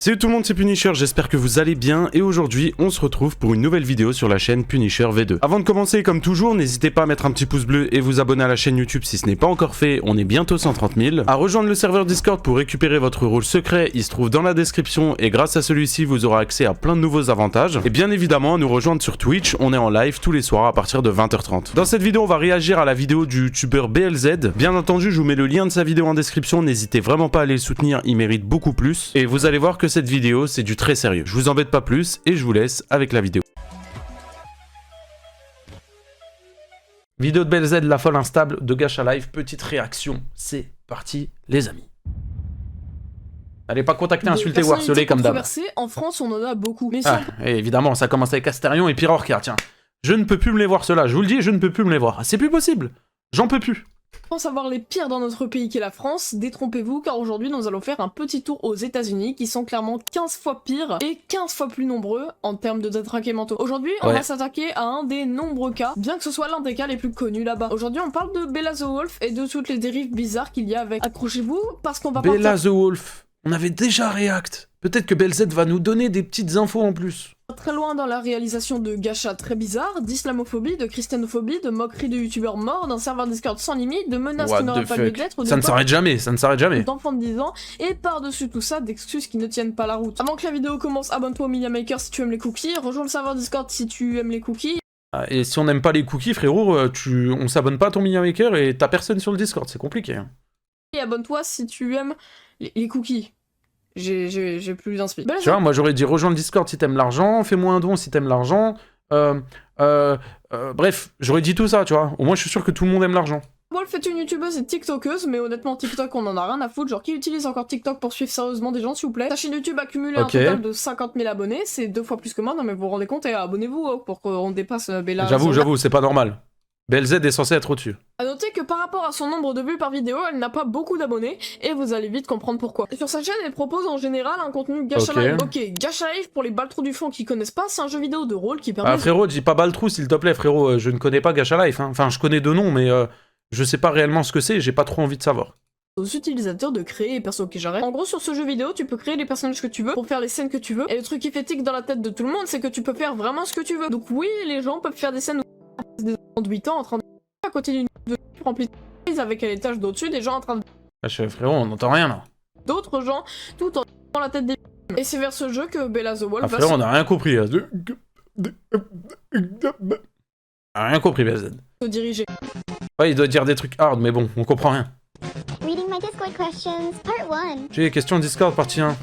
Salut tout le monde, c'est Punisher, j'espère que vous allez bien et aujourd'hui on se retrouve pour une nouvelle vidéo sur la chaîne Punisher V2. Avant de commencer, comme toujours, n'hésitez pas à mettre un petit pouce bleu et vous abonner à la chaîne YouTube si ce n'est pas encore fait, on est bientôt 130 000. À rejoindre le serveur Discord pour récupérer votre rôle secret, il se trouve dans la description et grâce à celui-ci vous aurez accès à plein de nouveaux avantages. Et bien évidemment à nous rejoindre sur Twitch, on est en live tous les soirs à partir de 20h30. Dans cette vidéo on va réagir à la vidéo du youtubeur BLZ. Bien entendu je vous mets le lien de sa vidéo en description, n'hésitez vraiment pas à aller le soutenir, il mérite beaucoup plus. Et vous allez voir que cette vidéo c'est du très sérieux. Je vous embête pas plus et je vous laisse avec la vidéo. Vidéo de BLZ, la folle instable de Gacha Life, petite réaction. C'est parti les amis. Allez pas contacter, insulter ou harceler comme d'hab. En France on en a beaucoup. Mais et évidemment ça commence avec Astérion et Pyrorca, tiens. Je ne peux plus me les voir ceux-là, je vous le dis, je ne peux plus me les voir. C'est plus possible, j'en peux plus. Pour savoir les pires dans notre pays qu'est la France, détrompez-vous car aujourd'hui nous allons faire un petit tour aux États-Unis qui sont clairement 15 fois pires et 15 fois plus nombreux en termes de détraqués mentaux. Aujourd'hui on va s'attaquer à un des nombreux cas, bien que ce soit l'un des cas les plus connus là-bas. Aujourd'hui on parle de Bella the Wolf et de toutes les dérives bizarres qu'il y a avec. Accrochez-vous parce qu'on va Bella the Wolf, on avait déjà react. Peut-être que BLZ va nous donner des petites infos en plus. Très loin dans la réalisation de gachas très bizarres, d'islamophobie, de christianophobie, de moqueries de youtubeurs morts, d'un serveur Discord sans limite, de menaces qui n'auraient pas lieu d'être, ça ne s'arrête jamais, ça ne s'arrête jamais. D'enfants de 10 ans, et par-dessus tout ça, d'excuses qui ne tiennent pas la route. Avant que la vidéo commence, abonne-toi au Media Maker si tu aimes les cookies, rejoins le serveur Discord si tu aimes les cookies. Et si on n'aime pas les cookies, frérot, on s'abonne pas à ton Media Maker et t'as personne sur le Discord, c'est compliqué. Hein. Et abonne-toi si tu aimes les cookies. J'ai plus d'inspi. Tu vois, moi j'aurais dit rejoins le Discord si t'aimes l'argent, fais-moi un don si t'aimes l'argent. Bref, j'aurais dit tout ça, tu vois. Au moins je suis sûr que tout le monde aime l'argent. Wolf est une youtubeuse et tiktokeuse, mais honnêtement TikTok on en a rien à foutre. Genre qui utilise encore TikTok pour suivre sérieusement des gens s'il vous plaît. Sa chaîne YouTube a cumulé un total de 50 000 abonnés, c'est 2 fois plus que moi, non mais vous vous rendez compte et abonnez-vous pour qu'on dépasse Bella. J'avoue, c'est pas normal. BLZ est censé être au-dessus. A noter que par rapport à son nombre de vues par vidéo, elle n'a pas beaucoup d'abonnés, et vous allez vite comprendre pourquoi. Sur sa chaîne, elle propose en général un contenu Gacha Life. Ok, Gacha Life, pour les baltrous du fond qui connaissent pas, c'est un jeu vidéo de rôle qui permet... Ah frérot, dis pas baltrou s'il te plaît frérot, je ne connais pas Gacha Life, hein. Enfin je connais deux noms, mais je sais pas réellement ce que c'est, j'ai pas trop envie de savoir. Aux utilisateurs de créer les persos qui j'arrête. En gros sur ce jeu vidéo tu peux créer les personnages que tu veux pour faire les scènes que tu veux, et le truc qui fait tic dans la tête de tout le monde c'est que tu peux faire vraiment ce que tu veux. Donc oui les gens peuvent faire des scènes où des enfants de 8 ans en train de à côté d'une remplie de avec à l'étage d'au-dessus des gens en train de... Frérot on n'entend rien là. D'autres gens tout en dans la tête des... Et c'est vers ce jeu que Bella the Wolf frérot on a rien compris là. Rien compris BLZ. Se diriger. Ouais il doit dire des trucs hard mais bon on comprend rien. J'ai des questions Discord partie 1.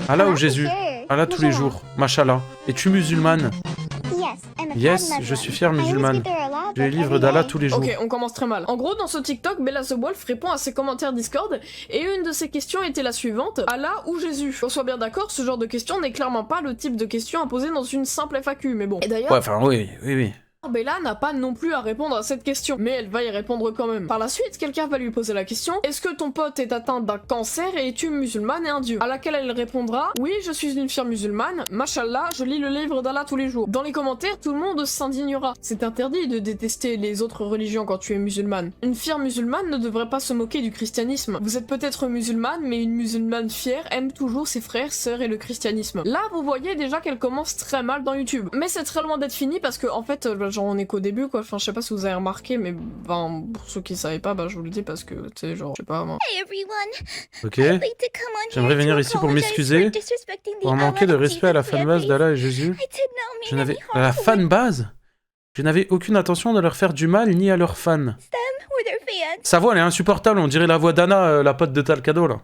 Allah ou Jésus? Allah tous les jours. Machallah. Es-tu musulmane? Yes, je suis fière musulmane. J'ai les livres d'Allah tous les jours. Ok, on commence très mal. En gros, dans ce TikTok, Bella the Wolf répond à ses commentaires Discord, et une de ses questions était la suivante: Allah ou Jésus? Qu'on soit bien d'accord, ce genre de question n'est clairement pas le type de question à poser dans une simple FAQ, mais bon. Et d'ailleurs... Ouais, enfin, oui. Bella n'a pas non plus à répondre à cette question, mais elle va y répondre quand même. Par la suite, quelqu'un va lui poser la question: est-ce que ton pote est atteint d'un cancer et es-tu musulmane et un dieu? À laquelle elle répondra: oui, je suis une fière musulmane, machallah, je lis le livre d'Allah tous les jours. Dans les commentaires, tout le monde s'indignera. C'est interdit de détester les autres religions quand tu es musulmane. Une fière musulmane ne devrait pas se moquer du christianisme. Vous êtes peut-être musulmane, mais une musulmane fière aime toujours ses frères, sœurs et le christianisme. Là, vous voyez déjà qu'elle commence très mal dans YouTube. Mais c'est très loin d'être fini parce que, en fait, genre on est qu'au début quoi, enfin je sais pas si vous avez remarqué mais ben pour ceux qui savaient pas, je vous le dis parce que tu sais genre je sais pas moi. Ok, j'aimerais venir ici pour m'excuser pour manquer de respect à la fanbase d'Allah et Jésus. Je n'avais... La fanbase? Je n'avais aucune intention de leur faire du mal ni à leurs fans. Sa voix elle est insupportable, on dirait la voix d'Anna, la pote de Talcado là.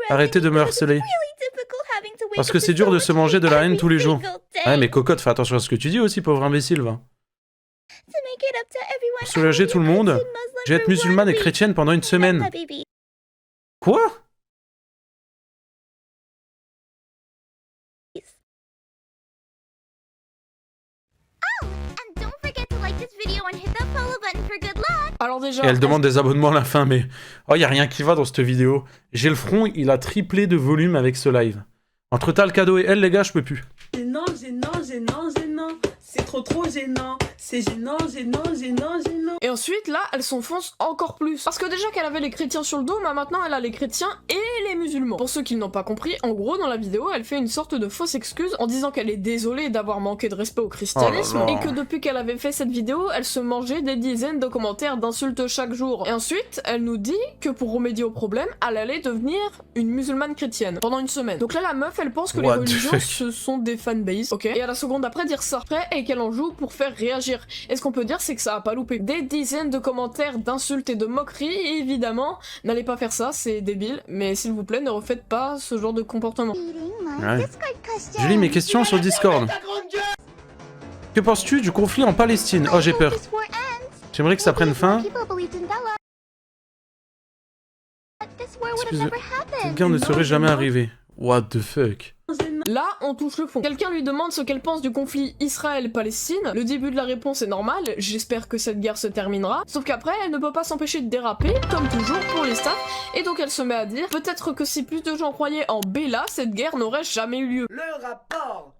Arrêtez de me harceler. Parce que c'est dur de se manger de la haine tous les jours. Ouais mais cocotte, fais attention à ce que tu dis aussi, pauvre imbécile, va. Pour soulager tout le monde, je vais être musulmane et chrétienne pendant une semaine. Quoi? Alors déjà... Et elle demande des abonnements à la fin, mais... Oh, y a rien qui va dans cette vidéo. J'ai le front, il a triplé de volume avec ce live. Entre Talcado et elle, les gars, je peux plus. Gênant. C'est trop gênant. C'est gênant, gênant, gênant, gênant. Et ensuite, là, elle s'enfonce encore plus. Parce que déjà qu'elle avait les chrétiens sur le dos, mais maintenant elle a les chrétiens et les musulmans. Pour ceux qui n'ont pas compris, en gros, dans la vidéo, elle fait une sorte de fausse excuse en disant qu'elle est désolée d'avoir manqué de respect au christianisme Oh là là. et que depuis qu'elle avait fait cette vidéo, elle se mangeait des dizaines de commentaires d'insultes chaque jour. Et ensuite, elle nous dit que pour remédier au problème, elle allait devenir une musulmane chrétienne pendant une semaine. Donc là, la meuf, elle pense que What les the religions, fuck. ce sont des fanbases, ok. Et à la seconde après, dire ça après et qu'elle en joue pour faire réagir. Et ce qu'on peut dire, c'est que ça a pas loupé. Des dizaines de commentaires d'insultes et de moqueries, et évidemment, n'allez pas faire ça, c'est débile, mais s'il vous plaît, ne refaites pas ce genre de comportement. Ouais. Je lis mes questions sur Discord. Que penses-tu du conflit en Palestine? Oh, j'ai peur. J'aimerais que ça prenne fin. Cette guerre ne serait jamais arrivée. What the fuck? Là, on touche le fond. Quelqu'un lui demande ce qu'elle pense du conflit Israël-Palestine. Le début de la réponse est normal, j'espère que cette guerre se terminera. Sauf qu'après, elle ne peut pas s'empêcher de déraper, comme toujours pour les stats, et donc elle se met à dire peut-être que si plus de gens croyaient en Bella, cette guerre n'aurait jamais eu lieu.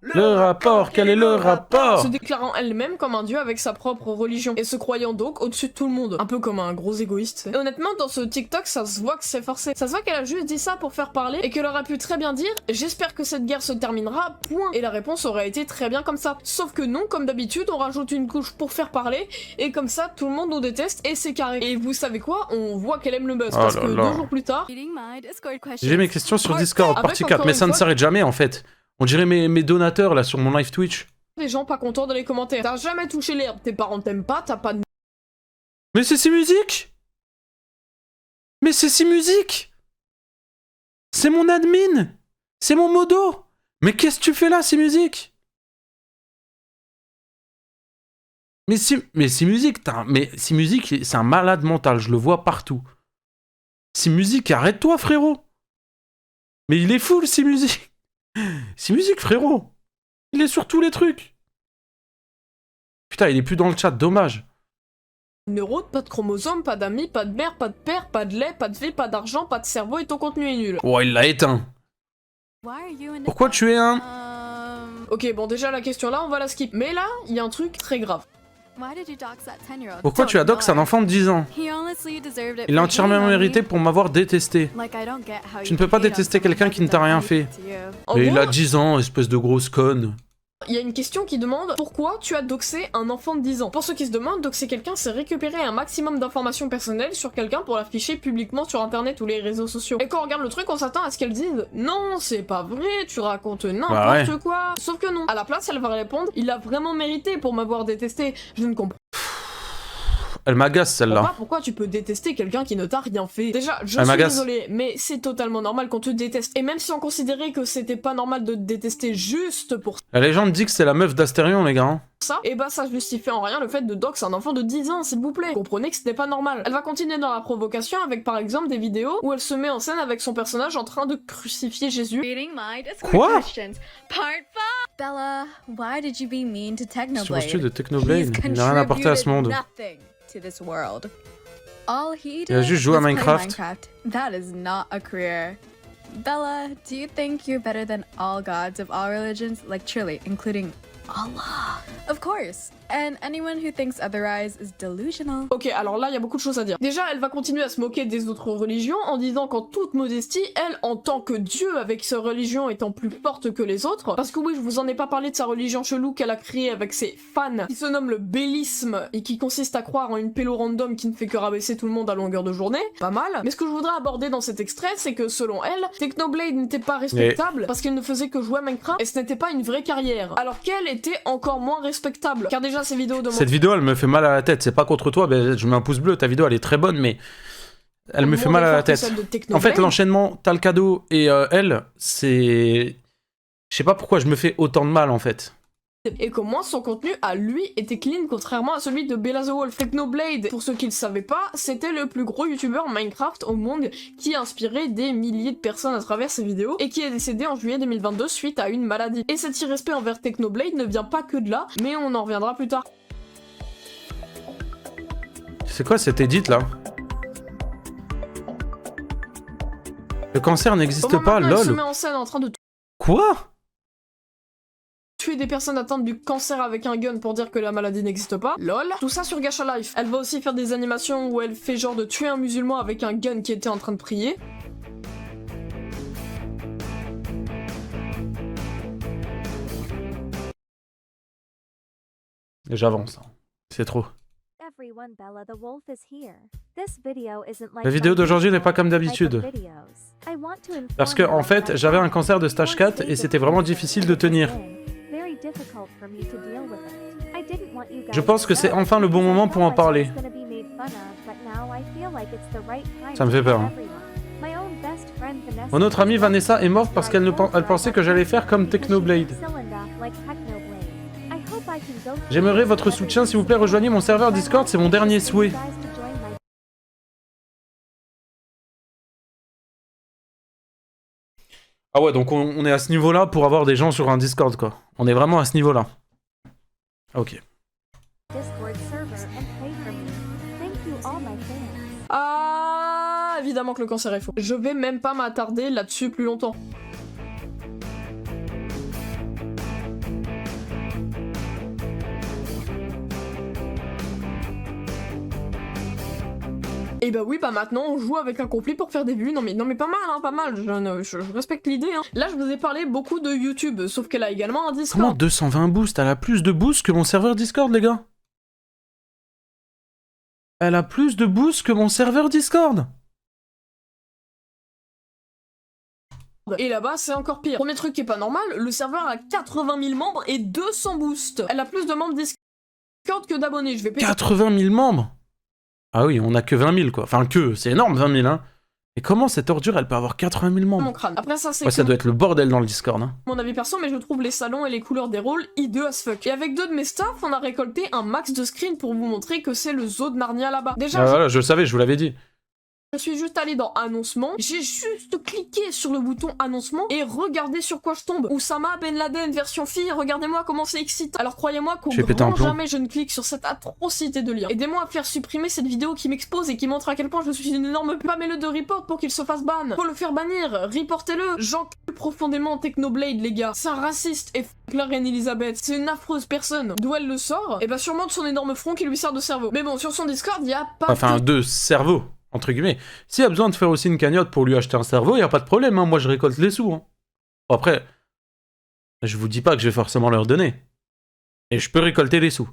Le rapport, quel est le rapport? Se déclarant elle-même comme un dieu avec sa propre religion, et se croyant donc au-dessus de tout le monde. Un peu comme un gros égoïste. Et honnêtement, dans ce TikTok, ça se voit que c'est forcé. Ça se voit qu'elle a juste dit ça pour faire parler, et qu'elle aurait pu très bien dire j'espère que cette guerre se terminera, point. Et la réponse aurait été très bien comme ça. Sauf que non, comme d'habitude, on rajoute une couche pour faire parler, et comme ça, tout le monde nous déteste, et c'est carré. Et vous savez quoi? On voit qu'elle aime le buzz, parce que 2 jours plus tard... J'ai mes questions sur Discord, Avec partie encore 4, mais une ça ne fois- s'arrête jamais en fait. On dirait mes donateurs là sur mon live Twitch. des gens pas contents dans les commentaires. T'as jamais touché l'herbe, tes parents t'aiment pas, t'as pas de... Mais c'est si musique! Mais c'est si musique! C'est mon admin! C'est mon modo! Mais qu'est-ce que tu fais là, si musique? Mais si musique, mais si musique, c'est un malade mental, je le vois partout. Si musique, arrête-toi frérot! Mais il est fou le si musique! Si musique frérot! Il est sur tous les trucs! Putain, il est plus dans le chat, dommage. neurones, pas de chromosomes, pas d'amis, pas de mère, pas de père, pas de lait, pas de vie, pas d'argent, pas de cerveau et ton contenu est nul. Oh, il l'a éteint. Pourquoi tu es un... Ok, bon déjà la question là, on va la skip. Mais là, il y a un truc très grave. Pourquoi tu as dox un enfant de 10 ans? Il a entièrement mérité pour m'avoir détesté. Tu ne peux pas détester quelqu'un qui ne t'a rien fait. En Mais il gros, a 10 ans, espèce de grosse conne. il y a une question qui demande pourquoi tu as doxé un enfant de 10 ans. Pour ceux qui se demandent, doxer quelqu'un, c'est récupérer un maximum d'informations personnelles sur quelqu'un pour l'afficher publiquement sur internet ou les réseaux sociaux. Et quand on regarde le truc, on s'attend à ce qu'elle dise non, c'est pas vrai, tu racontes n'importe quoi. Sauf que non. À la place, elle va répondre il a vraiment mérité pour m'avoir détesté. Je ne comprends Elle m'agace celle-là. pas pourquoi tu peux détester quelqu'un qui ne t'a rien fait. Déjà, je Elle suis m'agace. désolée, mais c'est totalement normal qu'on te déteste. Et même si on considérait que c'était pas normal de te détester juste pour La légende dit que c'est la meuf d'Astérion, les gars. Hein. ça, et bah ça justifie en rien le fait de dox un enfant de 10 ans, s'il vous plaît. Comprenez que c'était pas normal. Elle va continuer dans la provocation avec par exemple des vidéos où elle se met en scène avec son personnage en train de crucifier Jésus. Quoi? Bella, why did you be mean to Sur Technoblade? reçu de Technoblade, il n'a rien apporté à ce monde. Nothing to this world. All he Il a did juste joué à was play Minecraft. That is not a career. Bella, do you think you're better than all gods of all religions? Like truly, including Allah. Of course. And anyone who thinks otherwise is delusional. Ok, alors là, il y a beaucoup de choses à dire. Déjà, elle va continuer à se moquer des autres religions en disant qu'en toute modestie, elle, en tant que dieu, avec sa religion étant plus forte que les autres, parce que oui, je vous en ai pas parlé de sa religion chelou qu'elle a créée avec ses fans, qui se nomme le bellisme, et qui consiste à croire en une pélo random qui ne fait que rabaisser tout le monde à longueur de journée, pas mal. Mais ce que je voudrais aborder dans cet extrait, c'est que selon elle, Technoblade n'était pas respectable parce qu'elle ne faisait que jouer à Minecraft, et ce n'était pas une vraie carrière. Alors qu'elle était encore moins respectable, car déjà ces vidéos de Cette vidéo, elle me fait mal à la tête. C'est pas contre toi, ben, je mets un pouce bleu. Ta vidéo, elle est très bonne, mais elle me fait mal à la tête. En fait, l'enchaînement, t'as le cadeau et elle, c'est... Je sais pas pourquoi je me fais autant de mal, en fait. Et qu'au moins son contenu à lui était clean contrairement à celui de Bella the Wolf. Technoblade, pour ceux qui le savaient pas, c'était le plus gros youtubeur Minecraft au monde qui a inspiré des milliers de personnes à travers ses vidéos et qui est décédé en juillet 2022 suite à une maladie. Et cet irrespect envers Technoblade ne vient pas que de là, mais on en reviendra plus tard. C'est quoi cet edit, là? Le cancer n'existe Comment pas, maintenant elle se lol. met en scène en train de Quoi? tuer des personnes atteintes du cancer avec un gun pour dire que la maladie n'existe pas. Lol. Tout ça sur Gacha Life. Elle va aussi faire des animations où elle fait genre de tuer un musulman avec un gun qui était en train de prier. J'avance. C'est trop. La vidéo d'aujourd'hui n'est pas comme d'habitude. Parce que, en fait, j'avais un cancer de stage 4 et c'était vraiment difficile de tenir. Je pense que c'est enfin le bon moment pour en parler. Ça me fait peur. Hein. Mon autre amie Vanessa est morte parce qu'elle pensait que j'allais faire comme Technoblade. J'aimerais votre soutien, s'il vous plaît, rejoignez mon serveur Discord, c'est mon dernier souhait. Ah ouais, donc on est à ce niveau-là pour avoir des gens sur un Discord, quoi. On est vraiment à ce niveau-là. Ok. Ah, évidemment que le cancer est faux. Je vais même pas m'attarder là-dessus plus longtemps. Et bah oui, bah maintenant on joue avec un compli pour faire des vues. Non mais pas mal, hein, pas mal. Je respecte l'idée. Hein. Là je vous ai parlé beaucoup de YouTube, sauf qu'elle a également un Discord. Comment 220 boosts? Elle a plus de boosts que mon serveur Discord, les gars. Elle a plus de boosts que mon serveur Discord. Et là-bas, c'est encore pire. Premier truc qui est pas normal, le serveur a 80 000 membres et 200 boosts. Elle a plus de membres Discord que d'abonnés. Je vais payer 80 000 membres? Ah oui, on a que 20 000, quoi. Enfin, c'est énorme, 20 000, hein. Et comment cette ordure, elle peut avoir 80 000 membres? mon crâne. Après ça, c'est ouais, ça doit être le bordel dans le Discord, hein. Mon avis perso, mais je trouve les salons et les couleurs des rôles hideux as fuck. Et avec deux de mes staffs, on a récolté un max de screens pour vous montrer que c'est le zoo de Narnia là-bas. Déjà, voilà, je le savais, je vous l'avais dit. Je suis juste allé dans annoncement, j'ai juste cliqué sur le bouton annoncement et regardez sur quoi je tombe. Oussama Ben Laden version fille, regardez-moi comment c'est excitant. Alors croyez-moi qu'au grand jamais je ne clique sur cette atrocité de lien. Aidez-moi à faire supprimer cette vidéo qui m'expose et qui montre à quel point je suis une énorme pamelle de report pour qu'il se fasse ban. Faut le faire bannir, reportez-le. J'encule profondément Technoblade les gars. C'est un raciste et la reine Elisabeth. C'est une affreuse personne. D'où elle le sort? Et bah sûrement de son énorme front qui lui sert de cerveau. Mais bon, sur son Discord, y a pas... Enfin, de cerveau. Entre guillemets. S'il y a besoin de faire aussi une cagnotte pour lui acheter un cerveau, il n'y a pas de problème, hein. Moi je récolte les sous. Hein. Bon, après, je vous dis pas que je vais forcément leur donner. Et je peux récolter les sous.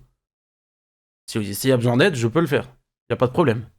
S'il y a besoin d'aide, je peux le faire. Il n'y a pas de problème.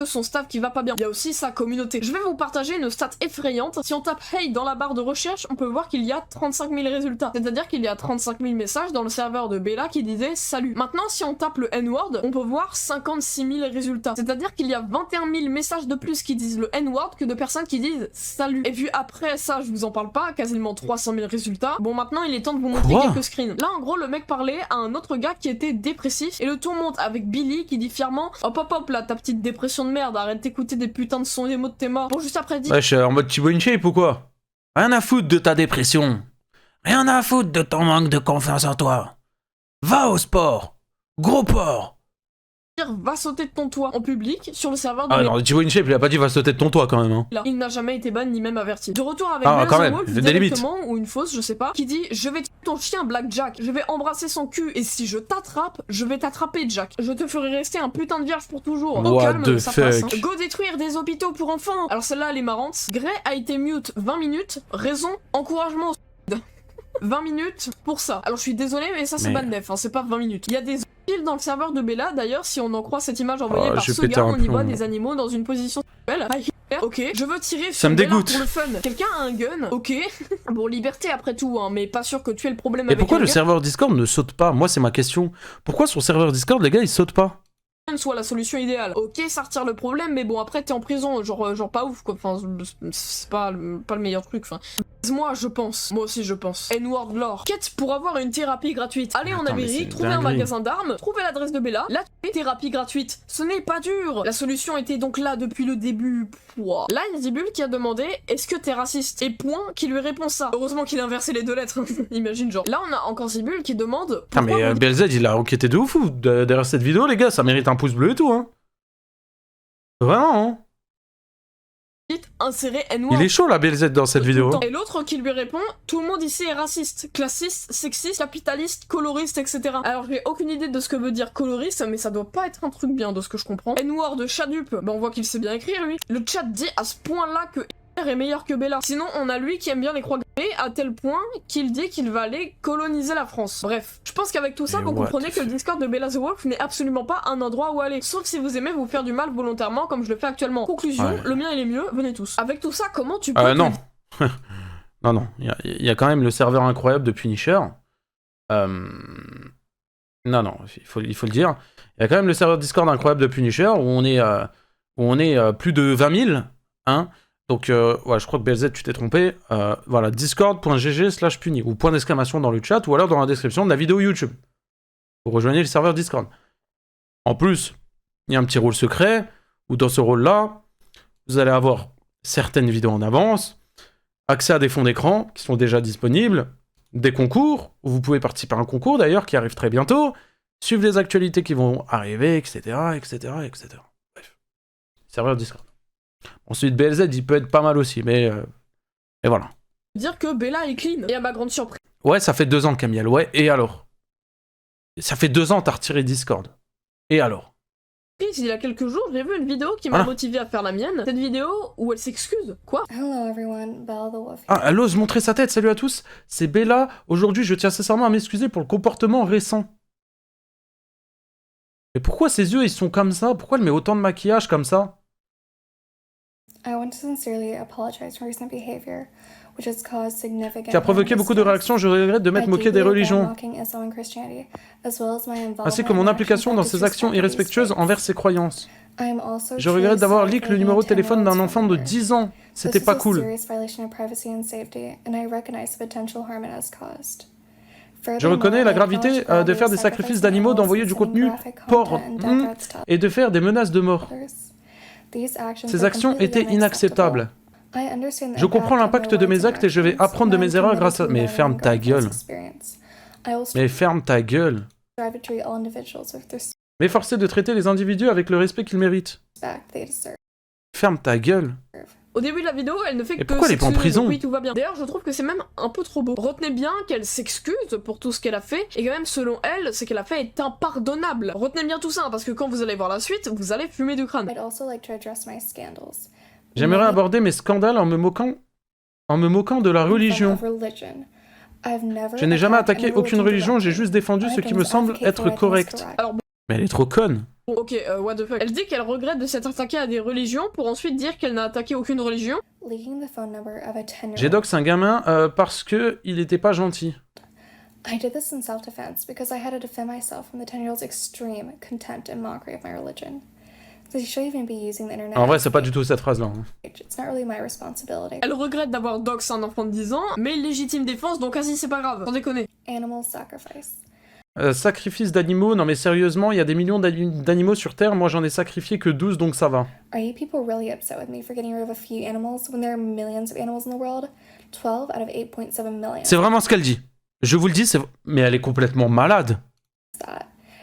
Son staff qui va pas bien. Il y a aussi sa communauté. Je vais vous partager une stat effrayante. Si on tape Hey dans la barre de recherche, on peut voir qu'il y a 35 000 résultats. C'est-à-dire qu'il y a 35 000 messages dans le serveur de Bella qui disaient salut. Maintenant, si on tape le N-word, on peut voir 56 000 résultats. C'est-à-dire qu'il y a 21 000 messages de plus qui disent le N-word que de personnes qui disent salut. Et vu après ça, je vous en parle pas, quasiment 300 000 résultats. Bon, maintenant, il est temps de vous montrer quelques screens. Là, en gros, le mec parlait à un autre gars qui était dépressif et le tour monte avec Billy qui dit fièrement hop hop hop là, ta petite dépression de merde, arrête d'écouter des putains de sons et des mots de tes morts. Bon, juste après dit... Ouais, je suis en mode Thibaut InShape ou quoi? Rien à foutre de ta dépression. Rien à foutre de ton manque de confiance en toi. Va au sport. Gros porc. Va sauter de ton toit en public sur le serveur de... Ah non, Thibaut InShape, il a pas dit va sauter de ton toit quand même. Hein. Là, il n'a jamais été ban ni même averti. De retour avec Wolf directement, ou une fausse, je sais pas, qui dit je vais tuer ton chien Blackjack, je vais embrasser son cul et si je t'attrape, je vais t'attraper Jack. Je te ferai rester un putain de vierge pour toujours. Au calme, ça passe. Hein. Go détruire des hôpitaux pour enfants. Alors celle-là elle est marrante. Grey a été mute 20 minutes, raison, encouragement au 20 minutes pour ça. Alors je suis désolé mais ça c'est ban def, hein, c'est pas 20 minutes. Il y a des piles dans le serveur de Bella, d'ailleurs si on en croit cette image envoyée par ce gars, on y voit des animaux dans une position sexuelle. Ok, je veux tirer sur Bella pour le fun. Quelqu'un a un gun? Ok. Bon, liberté après tout, hein, mais pas sûr que tu aies le problème avec. Et pourquoi le serveur Discord ne saute pas? Moi c'est ma question. Pourquoi sur serveur Discord les gars ils sautent pas? Soit la solution idéale. Ok, ça retire le problème, mais bon après t'es en prison, genre pas ouf quoi. Enfin, c'est pas le meilleur truc. Enfin, moi je pense. Moi aussi je pense. N-word lore. Quête pour avoir une thérapie gratuite. Allez en Amérique, trouvez un magasin d'armes, trouvez l'adresse de Bella. La thérapie gratuite. Ce n'est pas dur. La solution était donc là depuis le début. Pouah. Là, il y a Zibul qui a demandé est-ce que t'es raciste? Et point qui lui répond ça. Heureusement qu'il a inversé les deux lettres. Imagine genre. Là, on a encore Zibul qui demande. Ah mais BLZ il a enquêté de ouf ou derrière cette vidéo les gars, ça mérite un pouce bleu et tout hein. Vraiment hein. insérer N-word. Il est chaud la BLZ dans cette Tout le vidéo. temps. Et l'autre qui lui répond, tout le monde ici est raciste, classiste, sexiste, capitaliste, coloriste, etc. Alors j'ai aucune idée de ce que veut dire coloriste, mais ça doit pas être un truc bien de ce que je comprends. N-word, chadup, bah on voit qu'il sait bien écrire lui. Le chat dit à ce point-là que Hitler est meilleur que Bella. Sinon on a lui qui aime bien les croix gammées à tel point qu'il dit qu'il va aller coloniser la France. Bref, je pense qu'avec tout ça Mais vous what comprenez the que le Discord de Bella the Wolf n'est absolument pas un endroit où aller. Sauf si vous aimez vous faire du mal volontairement comme je le fais actuellement. Conclusion, Ouais. le mien il est mieux, venez tous. Avec tout ça, comment tu peux... Non. non, il y a quand même le serveur incroyable de Punisher. Non, il faut le dire. Il y a quand même le serveur Discord incroyable de Punisher où on est plus de 20 000. Hein. Donc, ouais, je crois que BLZ, tu t'es trompé. Voilà, discord.gg/puni ou point d'exclamation dans le chat ou alors dans la description de la vidéo YouTube. Vous rejoignez le serveur Discord. En plus, il y a un petit rôle secret où dans ce rôle-là, vous allez avoir certaines vidéos en avance, accès à des fonds d'écran qui sont déjà disponibles, des concours, où vous pouvez participer à un concours d'ailleurs qui arrive très bientôt, suivre les actualités qui vont arriver, etc. Bref. Serveur Discord. Ensuite, BLZ, il peut être pas mal aussi, mais... Et voilà. dire que Bella est clean. Et à ma grande surprise, Ouais, ça fait 2 ans, Camiel, ouais, et alors? Ça fait 2 ans, t'as retiré Discord. Et alors? il y a quelques jours, j'ai vu une vidéo qui m'a Voilà. motivé à faire la mienne. Cette vidéo où elle s'excuse. Quoi? Hello everyone, Bella the Wolf. Ah, elle ose montrer sa tête, salut à tous, c'est Bella. Aujourd'hui, je tiens sincèrement à m'excuser pour le comportement récent. Mais pourquoi ses yeux, ils sont comme ça? Pourquoi elle met autant de maquillage comme ça? I want to sincerely apologize for recent behavior, which has caused significant Qui a provoqué beaucoup de réactions, je regrette de m'être moqué des religions, ainsi que mon implication dans ses actions irrespectueuses envers ses croyances. Je regrette d'avoir leak le numéro de téléphone d'un enfant de 10 ans. C'était pas cool. Je reconnais la gravité de faire des sacrifices d'animaux, d'envoyer du contenu porn et de faire des menaces de mort. Ces actions étaient inacceptables. Je comprends l'impact de mes actes et je vais apprendre de mes erreurs grâce à... Mais ferme ta gueule. Mais ferme ta gueule. M'efforcer de traiter les individus avec le respect qu'ils méritent. Ferme ta gueule. Au début de la vidéo, elle ne fait Et que pourquoi elle est pas en s'excuser, prison? donc oui, tout va bien. D'ailleurs, je trouve que c'est même un peu trop beau. Retenez bien qu'elle s'excuse pour tout ce qu'elle a fait, et que même selon elle, ce qu'elle a fait est impardonnable. Retenez bien tout ça, hein, parce que quand vous allez voir la suite, vous allez fumer du crâne. J'aimerais aborder mes scandales en me moquant de la religion. Je n'ai jamais attaqué aucune religion, j'ai juste défendu ce qui me semble être correct. Alors, Mais elle est trop conne. bon, ok, what the fuck. Elle dit qu'elle regrette de s'être attaquée à des religions, pour ensuite dire qu'elle n'a attaqué aucune religion. J'ai dox un gamin parce que il était pas gentil. I did this in self-defense because I had to defend myself from the 10-year-old's extreme contempt and mockery of my religion. So you should even be using the internet. En vrai, c'est pas du tout cette phrase-là. It's not really my responsibility. Elle regrette d'avoir dox un enfant de 10 ans, mais légitime défense, donc vas-y, c'est pas grave, sans déconner. Animal sacrifice. Sacrifice d'animaux, non mais sérieusement, il y a des millions d'animaux sur Terre, moi j'en ai sacrifié que 12, donc ça va. Are you people really upset with me for getting rid of a few animals when there are millions of animals in the world? 12 out of 8.7 million. C'est vraiment ce qu'elle dit. Je vous le dis, mais elle est complètement malade.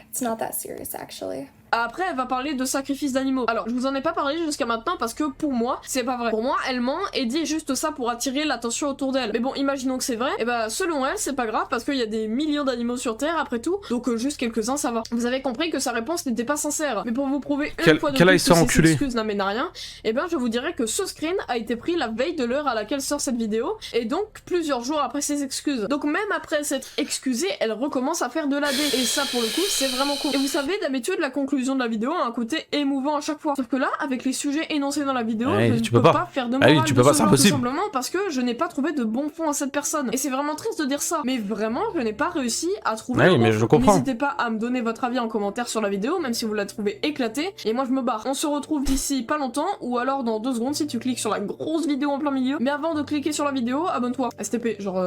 It's not that serious actually. Après, elle va parler de sacrifice d'animaux. Alors, je vous en ai pas parlé jusqu'à maintenant parce que pour moi, c'est pas vrai. Pour moi, elle ment et dit juste ça pour attirer l'attention autour d'elle. Mais bon, imaginons que c'est vrai. Et bah, selon elle, c'est pas grave parce qu'il y a des millions d'animaux sur Terre après tout. Donc, juste quelques-uns, ça va. Vous avez compris que sa réponse n'était pas sincère. Mais pour vous prouver une fois de plus que ses excuses n'amènent à rien, et ben, je vous dirais que ce screen a été pris la veille de l'heure à laquelle sort cette vidéo et donc plusieurs jours après ses excuses. Donc, même après s'être excusée, elle recommence à faire de l'AD. Et ça, pour le coup, c'est vraiment cool. Et vous savez, d'habitude, la conclusion de la vidéo a un côté émouvant à chaque fois. Sauf que là, avec les sujets énoncés dans la vidéo, ouais, je ne peux pas faire de morale de ce genre, tout simplement parce que je n'ai pas trouvé de bon fond à cette personne. Et c'est vraiment triste de dire ça. Mais vraiment, je n'ai pas réussi à trouver ouais, mais je comprends. N'hésitez pas à me donner votre avis en commentaire sur la vidéo, même si vous la trouvez éclatée. Et moi, je me barre. On se retrouve d'ici pas longtemps, ou alors dans 2 secondes si tu cliques sur la grosse vidéo en plein milieu. Mais avant de cliquer sur la vidéo, abonne-toi. STP, genre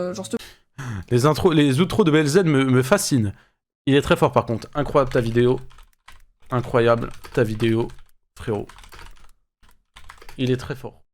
Les outros de BLZ me fascinent. Il est très fort par contre. Incroyable ta vidéo. Incroyable ta vidéo, frérot. Il est très fort.